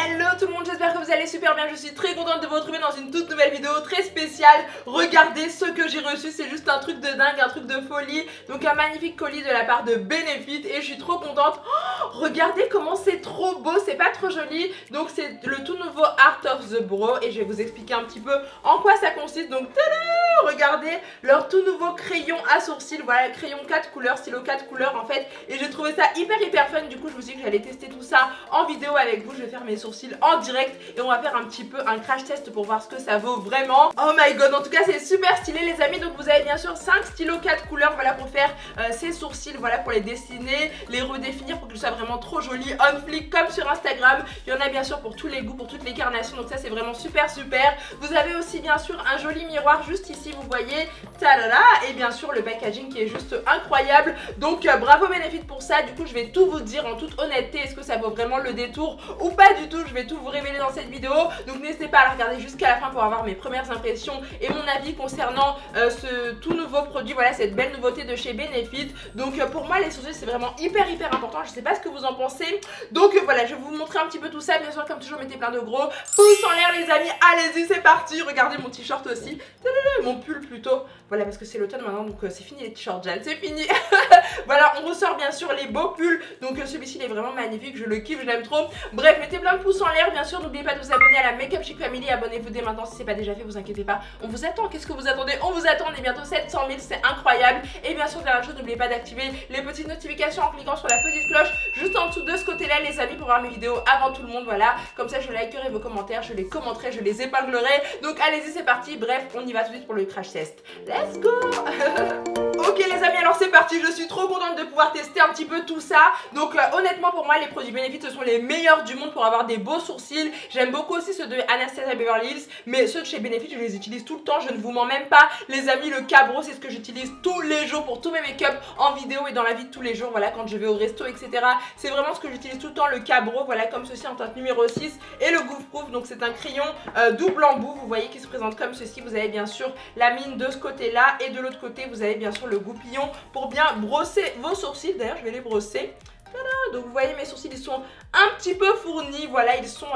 Hello tout le monde, j'espère que vous allez super bien, je suis très contente de vous retrouver dans une toute nouvelle vidéo très spéciale. Regardez ce que j'ai reçu, c'est juste un truc de dingue, un truc de folie. Donc un magnifique colis de la part de Benefit et je suis trop contente. Oh, regardez comment c'est trop beau, c'est pas trop joli. Donc c'est le tout nouveau Art of the Brow et je vais vous expliquer un petit peu en quoi ça consiste. Donc tada, regardez leur tout nouveau crayon à sourcils, voilà, crayon 4 couleurs, stylo 4 couleurs en fait. Et j'ai trouvé ça hyper fun, du coup je me suis dit que j'allais tester tout ça en vidéo avec vous. Je vais faire mes sourcils en direct et on va faire un petit peu un crash test pour voir ce que ça vaut vraiment. Oh my god, en tout cas c'est super stylé les amis. Donc vous avez bien sûr 5 stylos 4 couleurs, voilà, pour faire ces sourcils, voilà, pour les dessiner, les redéfinir pour que ce soit vraiment trop joli, on flic comme sur Instagram. Il y en a bien sûr pour tous les goûts, pour toutes les carnations, donc ça c'est vraiment super. Vous avez aussi bien sûr un joli miroir juste ici, vous voyez, talala, et bien sûr le packaging qui est juste incroyable. Donc bravo Benefit pour ça. Du coup je vais tout vous dire en toute honnêteté, est-ce que ça vaut vraiment le détour ou pas du tout. Je vais tout vous révéler dans cette vidéo, donc n'hésitez pas à la regarder jusqu'à la fin pour avoir mes premières impressions et mon avis concernant ce tout nouveau produit, voilà, cette belle nouveauté de chez Benefit. Donc pour moi les sourcils c'est vraiment hyper important, je sais pas ce que vous en pensez. Donc voilà, je vais vous montrer un petit peu tout ça. Bien sûr comme toujours mettez plein de gros pouces en l'air les amis, allez-y c'est parti. Regardez mon t-shirt aussi, mon pull plutôt, voilà, parce que c'est l'automne maintenant, donc c'est fini les t-shirts Jeanne, c'est fini. Voilà, on ressort bien sûr les beaux pulls, donc celui-ci il est vraiment magnifique, je le kiffe, je l'aime trop. Bref, mettez plein de pouces en l'air, bien sûr, n'oubliez pas de vous abonner à la Make Up Chic Family, abonnez-vous dès maintenant si c'est pas déjà fait, vous inquiétez pas, on vous attend. Qu'est-ce que vous attendez? On vous attend, on est bientôt 700 000, c'est incroyable. Et bien sûr, dernière chose, n'oubliez pas d'activer les petites notifications en cliquant sur la petite cloche juste en dessous de ce côté-là les amis, pour voir mes vidéos avant tout le monde, voilà, comme ça je likerai vos commentaires, je les commenterai, je les épinglerai. Donc allez-y, c'est parti. Bref, on y va tout de suite pour le crash test. Let's go. Ok les amis, alors c'est parti, je suis trop contente de pouvoir tester un petit peu tout ça. Donc honnêtement pour moi les produits Benefit ce sont les meilleurs du monde pour avoir des beaux sourcils. J'aime beaucoup aussi ceux de Anastasia Beverly Hills, mais ceux de chez Benefit je les utilise tout le temps, je ne vous mens même pas les amis. Le Cabro c'est ce que j'utilise tous les jours pour tous mes make-up en vidéo et dans la vie de tous les jours, voilà, quand je vais au resto etc. C'est vraiment ce que j'utilise tout le temps, le Cabro, voilà, comme ceci en teinte numéro 6. Et le Goof Proof, donc c'est un crayon double embout, vous voyez, qui se présente comme ceci. Vous avez bien sûr la mine de ce côté là et de l'autre côté vous avez bien sûr le goupillon pour bien brosser vos sourcils. D'ailleurs je vais les brosser. Donc vous voyez mes sourcils ils sont un petit peu fournis, voilà, ils sont,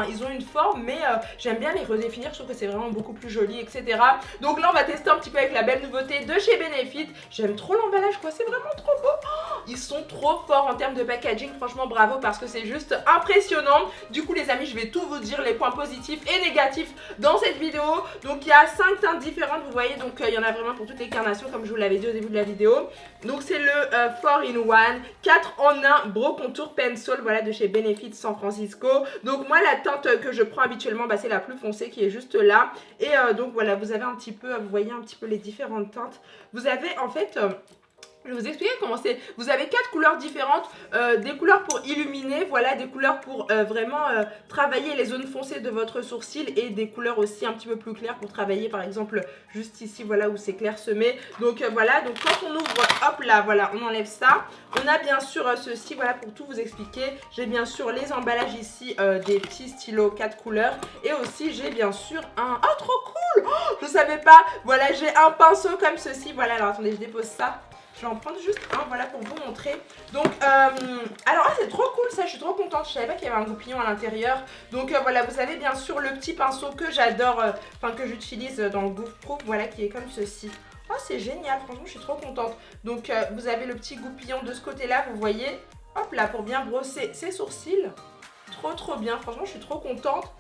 ils ont une forme, mais j'aime bien les redéfinir, je trouve que c'est vraiment beaucoup plus joli etc. Donc là on va tester un petit peu avec la belle nouveauté de chez Benefit. J'aime trop l'emballage quoi, c'est vraiment trop beau. Oh, ils sont trop forts en termes de packaging, franchement bravo, parce que c'est juste impressionnant. Du coup les amis je vais tout vous dire, les points positifs et négatifs dans cette vidéo. Donc il y a 5 teintes différentes, vous voyez, donc il y en a vraiment pour toutes les carnations comme je vous l'avais dit au début de la vidéo. Donc c'est le 4-in-1, 4 en 1 Brow Contour Pencil, voilà, de chez Benefit San Francisco. Donc moi la teinte que je prends habituellement c'est la plus foncée qui est juste là. Et donc voilà, vous avez un petit peu, vous voyez un petit peu les différentes teintes. Vous avez en fait... je vais vous expliquer comment c'est. Vous avez 4 couleurs différentes, des couleurs pour illuminer, voilà, des couleurs pour vraiment travailler les zones foncées de votre sourcil et des couleurs aussi un petit peu plus claires pour travailler par exemple juste ici, voilà, où c'est clairsemé. Donc voilà, donc quand on ouvre, hop là, voilà, on enlève ça. On a bien sûr ceci, voilà, pour tout vous expliquer. J'ai bien sûr les emballages ici, des petits stylos 4 couleurs. Et aussi j'ai bien sûr un... Oh trop cool, oh, je savais pas. Voilà, j'ai un pinceau comme ceci, voilà, alors attendez, je dépose ça. Je vais en prendre juste un, voilà, pour vous montrer. Donc, alors c'est trop cool ça, je suis trop contente. Je savais pas qu'il y avait un goupillon à l'intérieur. Donc voilà, vous avez bien sûr le petit pinceau que j'adore, que j'utilise dans le Goof Proof, voilà, qui est comme ceci. Oh c'est génial, franchement je suis trop contente. Donc vous avez le petit goupillon de ce côté-là, vous voyez. Hop là, pour bien brosser ses sourcils. Trop bien, franchement je suis trop contente.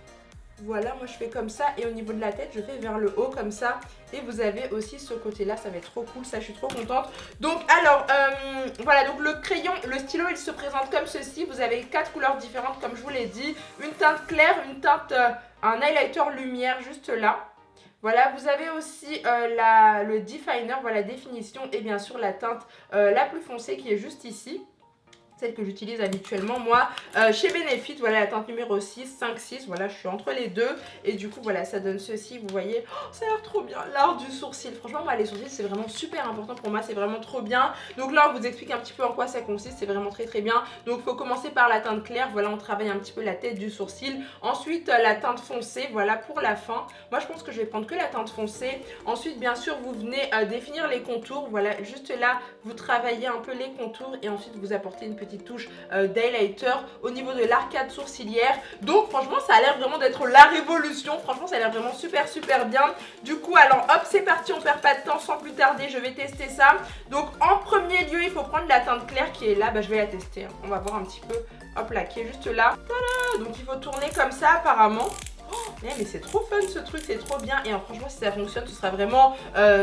Voilà, moi je fais comme ça et au niveau de la tête je fais vers le haut comme ça. Et vous avez aussi ce côté là, ça va être trop cool, ça je suis trop contente. Donc alors voilà, donc le crayon, le stylo il se présente comme ceci. Vous avez 4 couleurs différentes comme je vous l'ai dit. Une teinte claire, une teinte, un highlighter lumière juste là. Voilà, vous avez aussi le definer, voilà, définition, et bien sûr la teinte la plus foncée qui est juste ici. Celle que j'utilise habituellement moi chez Benefit, voilà, la teinte numéro 6, 5, 6, voilà, je suis entre les deux. Et du coup voilà, ça donne ceci, vous voyez, oh, ça a l'air trop bien, l'art du sourcil. Franchement moi les sourcils c'est vraiment super important pour moi, c'est vraiment trop bien. Donc là on vous explique un petit peu en quoi ça consiste, c'est vraiment très bien. Donc il faut commencer par la teinte claire, voilà, on travaille un petit peu la tête du sourcil. Ensuite la teinte foncée, voilà, pour la fin. Moi je pense que je vais prendre que la teinte foncée. Ensuite bien sûr vous venez définir les contours, voilà, juste là vous travaillez un peu les contours et ensuite vous apportez une petite petite touche d'highlighter au niveau de l'arcade sourcilière. Donc franchement ça a l'air vraiment d'être la révolution. Franchement ça a l'air vraiment super bien. Du coup alors hop c'est parti, on perd pas de temps, sans plus tarder je vais tester ça. Donc en premier lieu il faut prendre la teinte claire qui est là, bah je vais la tester, hein. On va voir un petit peu, hop là, qui est juste là. Tada, donc il faut tourner comme ça apparemment. Oh, mais c'est trop fun ce truc, c'est trop bien. Et franchement si ça fonctionne ce sera vraiment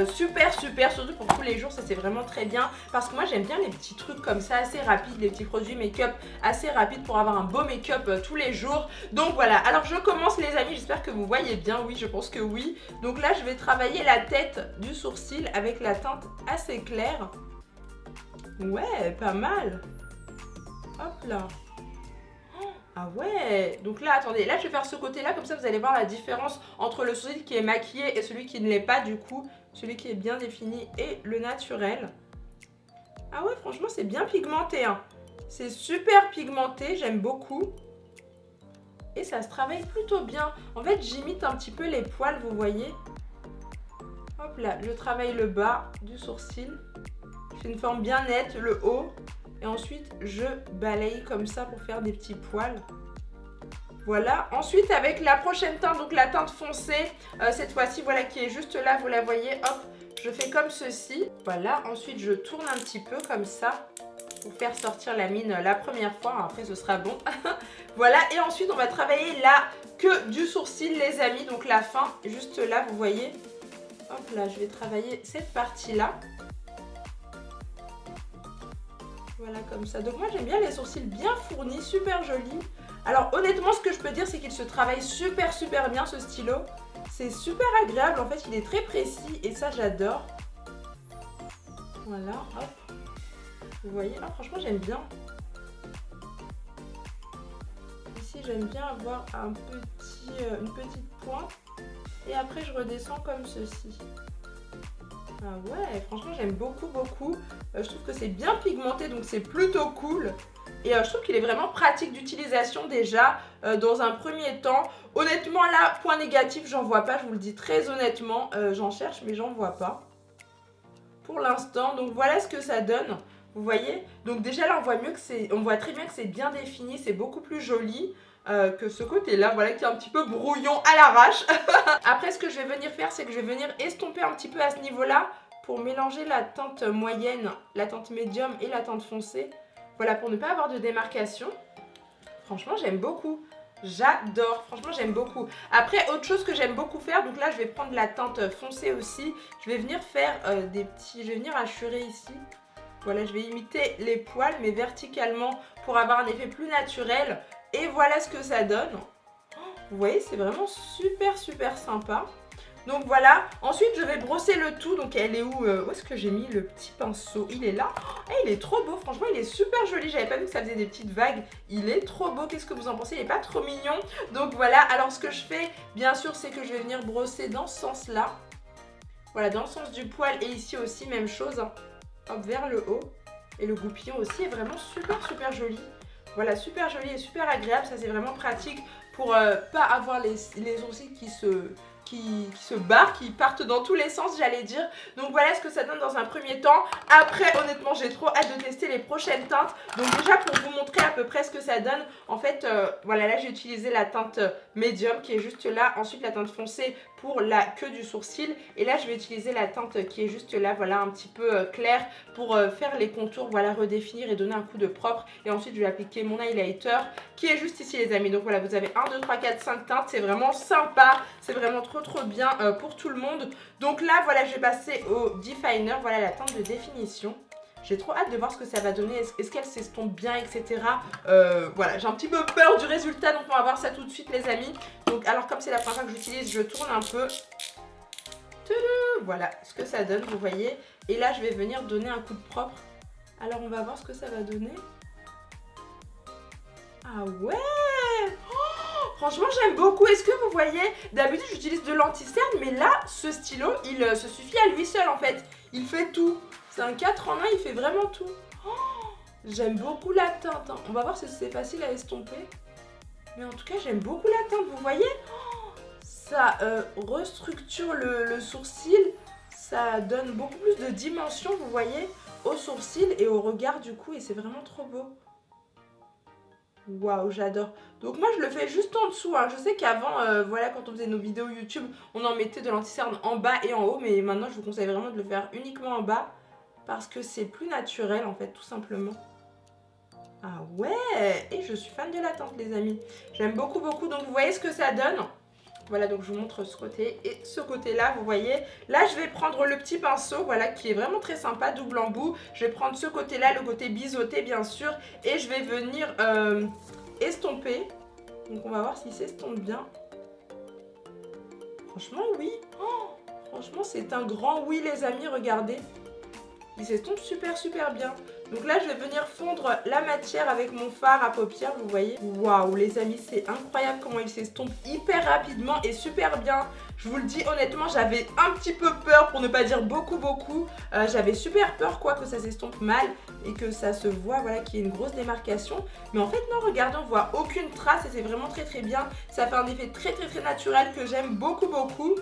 super, surtout pour tous les jours. Ça c'est vraiment très bien parce que moi j'aime bien les petits trucs comme ça assez rapides, les petits produits make-up assez rapides pour avoir un beau make-up tous les jours. Donc voilà, alors je commence les amis, j'espère que vous voyez bien. Oui, je pense que oui. Donc là je vais travailler la tête du sourcil avec la teinte assez claire. Ouais, pas mal. Hop là. Ah ouais, donc là attendez, là je vais faire ce côté là, comme ça vous allez voir la différence entre le sourcil qui est maquillé et celui qui ne l'est pas, du coup celui qui est bien défini et le naturel. Ah ouais, franchement c'est bien pigmenté, hein. C'est super pigmenté, j'aime beaucoup. Et ça se travaille plutôt bien. En fait j'imite un petit peu les poils, vous voyez. Hop là, je travaille le bas du sourcil. Je fais une forme bien nette, le haut. Et ensuite, je balaye comme ça pour faire des petits poils. Voilà. Ensuite, avec la prochaine teinte, donc la teinte foncée, cette fois-ci, voilà, qui est juste là, vous la voyez. Hop, je fais comme ceci. Voilà. Ensuite, je tourne un petit peu comme ça pour faire sortir la mine la première fois. Après, ce sera bon. Voilà. Et ensuite, on va travailler la queue du sourcil, les amis. Donc, la fin, juste là, vous voyez. Hop là, je vais travailler cette partie-là. Voilà, comme ça. Donc moi j'aime bien les sourcils bien fournis, super jolis. Alors honnêtement ce que je peux dire c'est qu'il se travaille super bien ce stylo. C'est super agréable, en fait il est très précis et ça j'adore. Voilà, hop. Vous voyez, ah, franchement j'aime bien. Ici j'aime bien avoir une petite pointe. Et après je redescends comme ceci. Ah ouais, franchement j'aime beaucoup. Je trouve que c'est bien pigmenté, donc c'est plutôt cool. Et je trouve qu'il est vraiment pratique d'utilisation déjà dans un premier temps. Honnêtement là, point négatif, j'en vois pas, je vous le dis très honnêtement. J'en cherche mais j'en vois pas pour l'instant. Donc voilà ce que ça donne. Vous voyez? Donc déjà là on voit très bien que c'est bien défini, c'est beaucoup plus joli. Que ce côté là, voilà, qui est un petit peu brouillon à l'arrache. Après ce que je vais venir faire, c'est que je vais venir estomper un petit peu à ce niveau là pour mélanger la teinte moyenne, la teinte médium et la teinte foncée. Voilà, pour ne pas avoir de démarcation. Franchement j'aime beaucoup, j'adore, franchement j'aime beaucoup. Après autre chose que j'aime beaucoup faire, donc là je vais prendre la teinte foncée aussi. Je vais venir faire je vais venir hachurer ici. Voilà, je vais imiter les poils mais verticalement pour avoir un effet plus naturel. Et voilà ce que ça donne. Vous voyez, c'est vraiment super sympa. Donc voilà, ensuite je vais brosser le tout. Donc elle est où est-ce que j'ai mis le petit pinceau? Il est là. Oh, il est trop beau, franchement il est super joli. J'avais pas vu que ça faisait des petites vagues. Il est trop beau, qu'est-ce que vous en pensez? Il est pas trop mignon? Donc voilà, alors ce que je fais, bien sûr, c'est que je vais venir brosser dans ce sens-là. Voilà, dans le sens du poil et ici aussi, même chose. Hein. Hop, vers le haut. Et le goupillon aussi est vraiment super joli. Voilà, super joli et super agréable, ça c'est vraiment pratique pour pas avoir les sourcils qui se barrent, qui partent dans tous les sens j'allais dire. Donc voilà ce que ça donne dans un premier temps. Après honnêtement j'ai trop hâte de tester les prochaines teintes. Donc déjà pour vous montrer à peu près ce que ça donne, en fait voilà, là j'ai utilisé la teinte médium qui est juste là. Ensuite la teinte foncée pour la queue du sourcil. Et là je vais utiliser la teinte qui est juste là, voilà, un petit peu claire pour faire les contours, voilà, redéfinir et donner un coup de propre. Et ensuite je vais appliquer mon highlighter qui est juste ici les amis. Donc voilà, vous avez 1, 2, 3, 4, 5 teintes, c'est vraiment sympa, c'est vraiment trop bien pour tout le monde. Donc là voilà, je vais passer au definer, voilà la teinte de définition. J'ai trop hâte de voir ce que ça va donner, est-ce qu'elle s'estompe bien, etc. Voilà, j'ai un petit peu peur du résultat, donc on va voir ça tout de suite les amis. Donc alors comme c'est la première fois que j'utilise, je tourne un peu. Voilà ce que ça donne, vous voyez. Et là je vais venir donner un coup de propre. Alors on va voir ce que ça va donner. Ah ouais, oh, franchement j'aime beaucoup. Est-ce que vous voyez, d'habitude j'utilise de l'anti-cerne, mais là ce stylo il se suffit à lui seul en fait. Il fait tout. C'est un 4 en 1, il fait vraiment tout. Oh, j'aime beaucoup la teinte. Hein. On va voir si c'est facile à estomper. Mais en tout cas j'aime beaucoup la teinte, vous voyez. Oh, ça restructure le sourcil. Ça donne beaucoup plus de dimension, vous voyez, au sourcil et au regard du coup. Et c'est vraiment trop beau. Waouh, j'adore. Donc moi je le fais juste en dessous, hein. Je sais qu'avant, voilà, quand on faisait nos vidéos YouTube, on en mettait de l'anti-cerne en bas et en haut, mais maintenant je vous conseille vraiment de le faire uniquement en bas parce que c'est plus naturel en fait, tout simplement. Ah ouais, et je suis fan de la teinte les amis. J'aime beaucoup beaucoup, donc vous voyez ce que ça donne. Voilà, donc je vous montre ce côté et ce côté-là, vous voyez. Là, je vais prendre le petit pinceau, voilà, qui est vraiment très sympa, double embout. Je vais prendre ce côté-là, le côté biseauté, bien sûr. Et je vais venir estomper. Donc, on va voir s'il s'estompe bien. Franchement, oui. Oh, franchement, c'est un grand oui, les amis, regardez. Il s'estompe super super bien. Donc là je vais venir fondre la matière avec mon fard à paupières, vous voyez. Waouh les amis, c'est incroyable comment il s'estompe hyper rapidement et super bien. Je vous le dis honnêtement, j'avais un petit peu peur, pour ne pas dire beaucoup. J'avais super peur quoi que ça s'estompe mal et que ça se voit, voilà, qu'il y ait une grosse démarcation. Mais en fait non, regardez, on voit aucune trace et c'est vraiment très très bien. Ça fait un effet très naturel que j'aime beaucoup.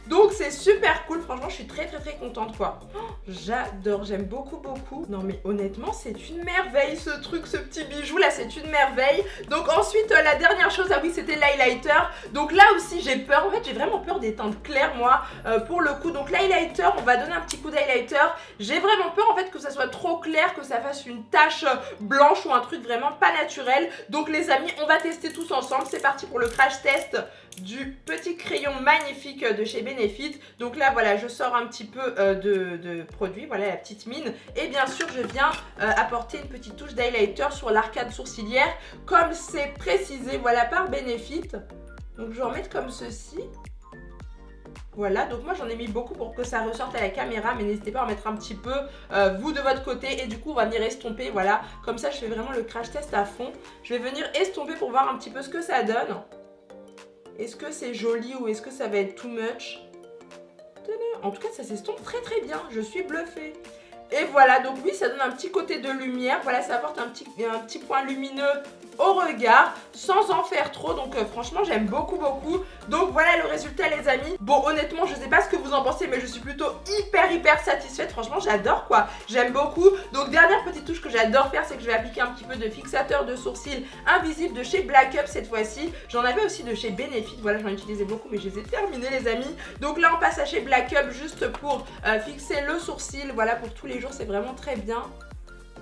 Donc c'est super cool, franchement je suis très contente quoi. Oh, j'adore, j'aime beaucoup. Non mais honnêtement c'est une merveille ce truc, ce petit bijou là, c'est une merveille. Donc ensuite la dernière chose, ah oui, c'était l'highlighter. Donc là aussi j'ai peur, en fait j'ai vraiment peur des teintes claires moi pour le coup. Donc l'highlighter, on va donner un petit coup d'highlighter. J'ai vraiment peur en fait que ça soit trop clair, que ça fasse une tache blanche ou un truc vraiment pas naturel. Donc les amis, on va tester tous ensemble, c'est parti pour le crash test du petit crayon magnifique de chez Benefit. Donc là voilà, je sors un petit peu de produit, voilà la petite mine. Et bien sûr je viens apporter une petite touche d'highlighter sur l'arcade sourcilière comme c'est précisé, voilà, par Benefit. Donc je vais en mettre comme ceci. Voilà, donc moi j'en ai mis beaucoup pour que ça ressorte à la caméra, mais n'hésitez pas à en mettre un petit peu vous de votre côté. Et du coup on va venir estomper, voilà, comme ça je fais vraiment le crash test à fond. Je vais venir estomper pour voir un petit peu ce que ça donne. Est-ce que c'est joli ou est-ce que ça va être too much? En tout cas, ça s'estompe très bien. Je suis bluffée. Et voilà, donc oui, ça donne un petit côté de lumière. Voilà, ça apporte un petit point lumineux au regard sans en faire trop. Donc franchement, j'aime beaucoup. Donc voilà le résultat les amis. Bon, honnêtement, je sais pas ce que vous en pensez, mais je suis plutôt hyper satisfaite. Franchement, j'adore quoi. J'aime beaucoup. Donc dernière petite touche que j'adore faire, c'est que je vais appliquer un petit peu de fixateur de sourcils invisible de chez Black Up cette fois-ci. J'en avais aussi de chez Benefit. Voilà, j'en utilisais beaucoup, mais je les ai terminés les amis. Donc là, on passe à chez Black Up juste pour fixer le sourcil. Voilà, pour tous les jours, c'est vraiment très bien.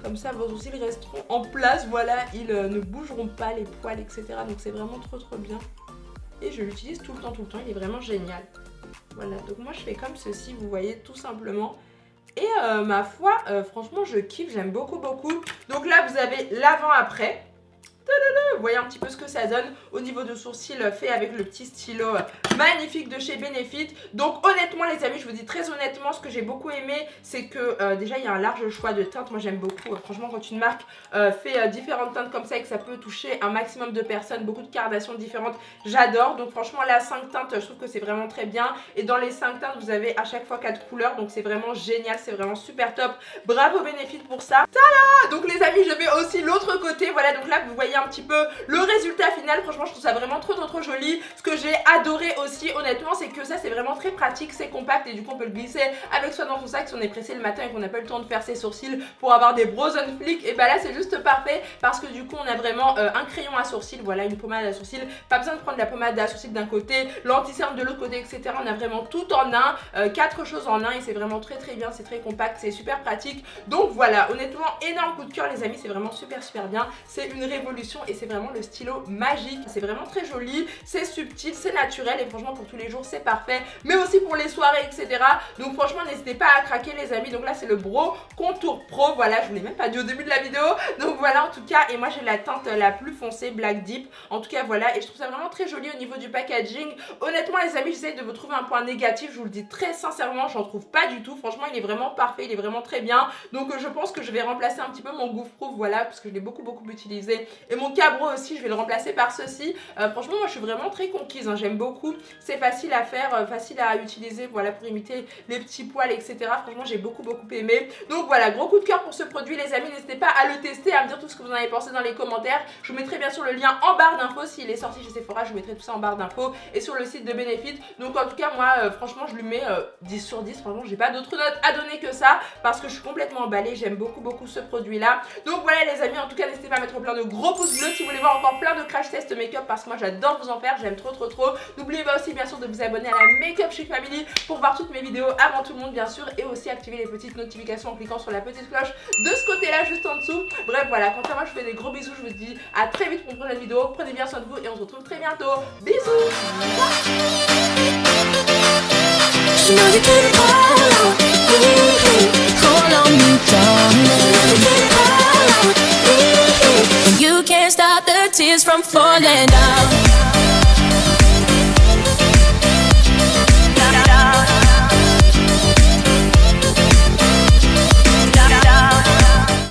Comme ça, vos sourcils resteront en place, voilà, ils ne bougeront pas, les poils, etc. Donc c'est vraiment trop bien. Et je l'utilise tout le temps, il est vraiment génial. Voilà, donc moi je fais comme ceci, vous voyez, tout simplement. Et ma foi, franchement, je kiffe, j'aime beaucoup. Donc là, vous avez l'avant-après. Vous voyez un petit peu ce que ça donne au niveau de sourcils fait avec le petit stylo magnifique de chez Benefit. Donc honnêtement les amis, je vous dis très honnêtement, ce que j'ai beaucoup aimé, c'est que déjà il y a un large choix de teintes. Moi j'aime beaucoup, franchement quand une marque fait différentes teintes comme ça et que ça peut toucher un maximum de personnes, beaucoup de carnations différentes, j'adore. Donc franchement là 5 teintes, je trouve que c'est vraiment très bien. Et dans les 5 teintes vous avez à chaque fois 4 couleurs, donc c'est vraiment génial, c'est vraiment super top. Bravo Benefit pour ça. Tada! Donc les amis, je vais aussi l'autre côté, voilà, donc là vous voyez un petit peu le résultat final. Franchement je trouve ça vraiment trop joli. Ce que j'ai adoré aussi honnêtement, c'est que ça c'est vraiment très pratique, c'est compact et du coup on peut le glisser avec soi dans son sac si on est pressé le matin et qu'on n'a pas le temps de faire ses sourcils pour avoir des brows on flick. Et bah là c'est juste parfait parce que du coup on a vraiment un crayon à sourcils, voilà, une pommade à sourcils, pas besoin de prendre la pommade à sourcils d'un côté, l'anti-cerne de l'autre côté, etc. On a vraiment tout en un, 4 choses en un et c'est vraiment très bien, c'est très compact, c'est super pratique. Donc voilà, honnêtement énorme coup de cœur les amis, c'est vraiment super bien, c'est une révolution et c'est vraiment le stylo magique. C'est vraiment très joli, c'est subtil, c'est naturel et franchement pour tous les jours c'est parfait, mais aussi pour les soirées, etc. Donc franchement n'hésitez pas à craquer les amis. Donc là c'est le Brow Contour Pro, voilà, je vous l'ai même pas dit au début de la vidéo. Donc voilà en tout cas, et moi j'ai la teinte la plus foncée Black Deep. En tout cas voilà, et je trouve ça vraiment très joli au niveau du packaging. Honnêtement les amis, j'essaie de vous trouver un point négatif, je vous le dis très sincèrement, j'en trouve pas du tout. Franchement il est vraiment parfait, il est vraiment très bien. Donc je pense que je vais remplacer un petit peu mon Goof Proof, voilà, parce que je l'ai beaucoup utilisé. Et mon Cabro aussi, je vais le remplacer par ceci. Franchement moi je suis vraiment très conquise, hein. J'aime beaucoup, c'est facile à faire, facile à utiliser, voilà, pour imiter les petits poils, etc. Franchement j'ai beaucoup aimé. Donc voilà, gros coup de cœur pour ce produit les amis. N'hésitez pas à le tester, à me dire tout ce que vous en avez pensé dans les commentaires. Je vous mettrai bien sûr le lien en barre d'infos. S'il est sorti chez Sephora, je vous mettrai tout ça en barre d'infos et sur le site de Benefit. Donc en tout cas moi franchement je lui mets 10 sur 10. Franchement j'ai pas d'autres notes à donner que ça parce que je suis complètement emballée. J'aime beaucoup ce produit là. Donc voilà les amis, en tout cas n'hésitez pas à mettre plein de gros pouces pouce bleu si vous voulez voir encore plein de crash test make-up parce que moi j'adore vous en faire, j'aime trop. N'oubliez pas aussi bien sûr de vous abonner à la Make Up Chic Family pour voir toutes mes vidéos avant tout le monde bien sûr, et aussi activer les petites notifications en cliquant sur la petite cloche de ce côté là juste en dessous. Bref voilà, quant à moi je vous fais des gros bisous, je vous dis à très vite pour une prochaine vidéo, prenez bien soin de vous et on se retrouve très bientôt. Bisous. You can't stop the tears from falling down.